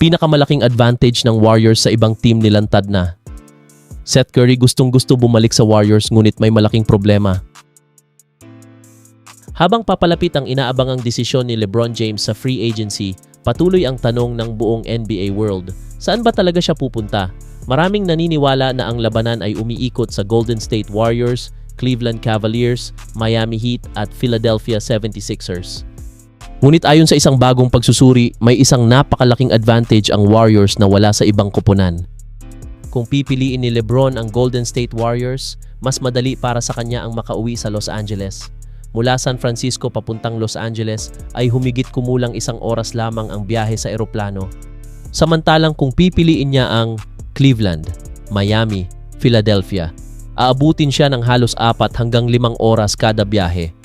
Pinakamalaking advantage ng Warriors sa ibang team nilantad na. Seth Curry gustong-gusto bumalik sa Warriors ngunit may malaking problema. Habang papalapit ang inaabangang desisyon ni LeBron James sa free agency, patuloy ang tanong ng buong NBA world. Saan ba talaga siya pupunta? Maraming naniniwala na ang labanan ay umiikot sa Golden State Warriors, Cleveland Cavaliers, Miami Heat at Philadelphia 76ers. Ngunit ayon sa isang bagong pagsusuri, may isang napakalaking advantage ang Warriors na wala sa ibang koponan. Kung pipiliin ni LeBron ang Golden State Warriors, mas madali para sa kanya ang makauwi sa Los Angeles. Mula San Francisco papuntang Los Angeles ay humigit kumulang 1 oras lamang ang biyahe sa eroplano. Samantalang kung pipiliin niya ang Cleveland, Miami, Philadelphia, aabutin siya ng halos 4 hanggang 5 oras kada biyahe.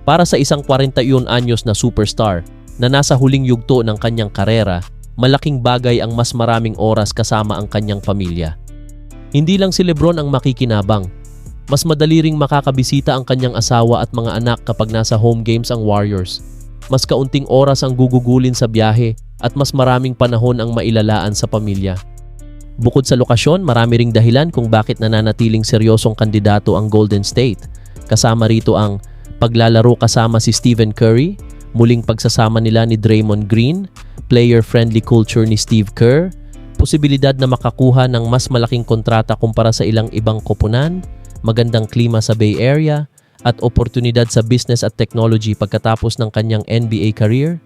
Para sa isang 41 anyos na superstar na nasa huling yugto ng kanyang karera, malaking bagay ang mas maraming oras kasama ang kanyang pamilya. Hindi lang si LeBron ang makikinabang. Mas madali ring makakabisita ang kanyang asawa at mga anak kapag nasa home games ang Warriors. Mas kaunting oras ang gugugulin sa biyahe at mas maraming panahon ang mailalaan sa pamilya. Bukod sa lokasyon, marami ring dahilan kung bakit nananatiling seryosong kandidato ang Golden State. Kasama rito ang paglalaro kasama si Stephen Curry, muling pagsasama nila ni Draymond Green, player-friendly culture ni Steve Kerr, posibilidad na makakuha ng mas malaking kontrata kumpara sa ilang ibang koponan, magandang klima sa Bay Area, at oportunidad sa business at technology pagkatapos ng kanyang NBA career?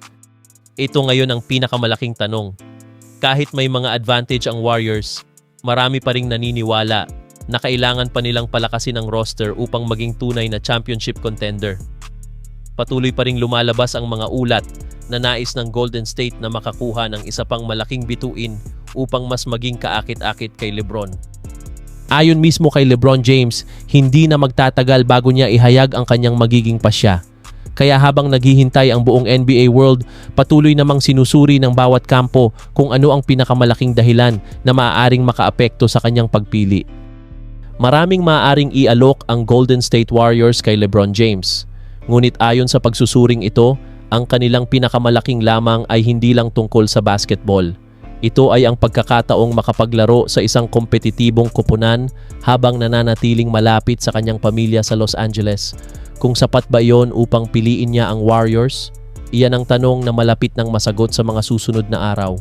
Ito ngayon ang pinakamalaking tanong. Kahit may mga advantage ang Warriors, marami pa ring naniniwala na kailangan pa nilang palakasin ang roster upang maging tunay na championship contender. Patuloy pa ring lumalabas ang mga ulat na nais ng Golden State na makakuha ng isa pang malaking bituin upang mas maging kaakit-akit kay LeBron. Ayon mismo kay LeBron James, hindi na magtatagal bago niya ihayag ang kanyang magiging pasya. Kaya habang naghihintay ang buong NBA world, patuloy namang sinusuri ng bawat kampo kung ano ang pinakamalaking dahilan na maaaring makaapekto sa kanyang pagpili. Maraming maaaring ialok ang Golden State Warriors kay LeBron James. Ngunit ayon sa pagsusuring ito, ang kanilang pinakamalaking lamang ay hindi lang tungkol sa basketball. Ito ay ang pagkakataong makapaglaro sa isang kompetitibong koponan habang nananatiling malapit sa kanyang pamilya sa Los Angeles. Kung sapat ba iyon upang piliin niya ang Warriors? Iyan ang tanong na malapit ng masagot sa mga susunod na araw.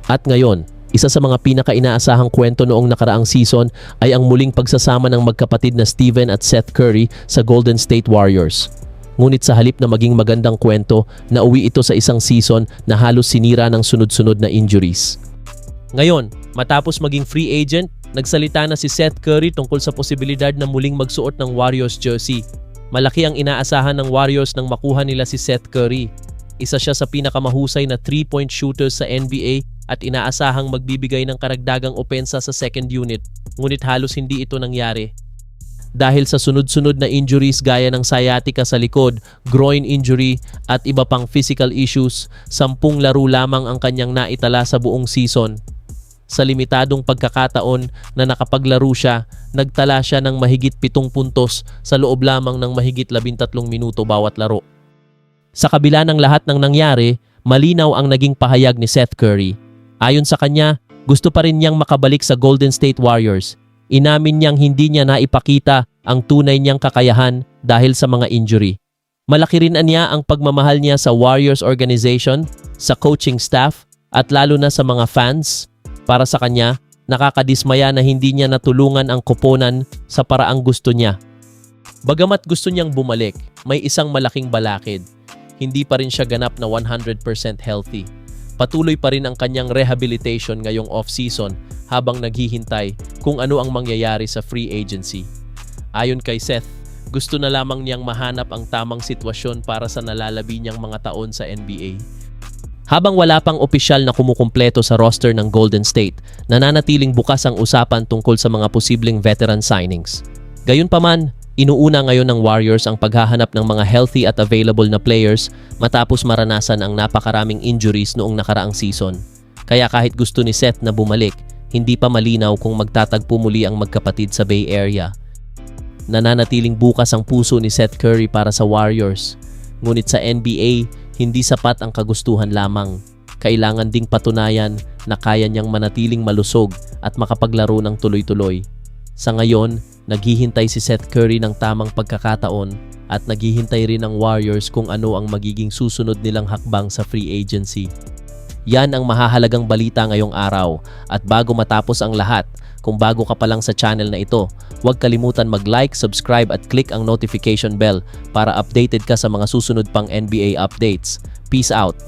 At ngayon, isa sa mga pinaka-inaasahang kwento noong nakaraang season ay ang muling pagsasama ng magkapatid na Stephen at Seth Curry sa Golden State Warriors. Ngunit sa halip na maging magandang kwento, nauwi ito sa isang season na halos sinira ng sunod-sunod na injuries. Ngayon, matapos maging free agent, nagsalita na si Seth Curry tungkol sa posibilidad na muling magsuot ng Warriors jersey. Malaki ang inaasahan ng Warriors nang makuha nila si Seth Curry. Isa siya sa pinakamahusay na 3-point shooters sa NBA at inaasahang magbibigay ng karagdagang opensa sa second unit, ngunit halos hindi ito nangyari. Dahil sa sunod-sunod na injuries gaya ng sciatica sa likod, groin injury at iba pang physical issues, 10 laro lamang ang kanyang naitala sa buong season. Sa limitadong pagkakataon na nakapaglaro siya, nagtala siya ng mahigit 7 puntos sa loob lamang ng mahigit 13 minuto bawat laro. Sa kabila ng lahat ng nangyari, malinaw ang naging pahayag ni Seth Curry. Ayon sa kanya, gusto pa rin niyang makabalik sa Golden State Warriors. Inamin niyang hindi niya naipakita ang tunay niyang kakayahan dahil sa mga injury. Malaki rin niya ang pagmamahal niya sa Warriors organization, sa coaching staff, at lalo na sa mga fans. Para sa kanya, nakakadismaya na hindi niya natulungan ang koponan sa paraang gusto niya. Bagamat gusto niyang bumalik, may isang malaking balakid. Hindi pa rin siya ganap na 100% healthy. Patuloy pa rin ang kanyang rehabilitation ngayong off-season habang naghihintay kung ano ang mangyayari sa free agency. Ayon kay Seth, gusto na lamang niyang mahanap ang tamang sitwasyon para sa nalalabi niyang mga taon sa NBA. Habang wala pang opisyal na kumukumpleto sa roster ng Golden State, nananatiling bukas ang usapan tungkol sa mga posibleng veteran signings. Gayunpaman, inuuna ngayon ng Warriors ang paghahanap ng mga healthy at available na players matapos maranasan ang napakaraming injuries noong nakaraang season. Kaya kahit gusto ni Seth na bumalik, hindi pa malinaw kung magtatagpo muli ang magkapatid sa Bay Area. Nananatiling bukas ang puso ni Seth Curry para sa Warriors. Ngunit sa NBA, hindi sapat ang kagustuhan lamang. kailangan ding patunayan na kaya niyang manatiling malusog at makapaglaro ng tuloy-tuloy. Sa ngayon, naghihintay si Seth Curry ng tamang pagkakataon at naghihintay rin ang Warriors kung ano ang magiging susunod nilang hakbang sa free agency. Yan ang mahahalagang balita ngayong araw. At bago matapos ang lahat, kung bago ka pa lang sa channel na ito, huwag kalimutan mag-like, subscribe at click ang notification bell para updated ka sa mga susunod pang NBA updates. Peace out!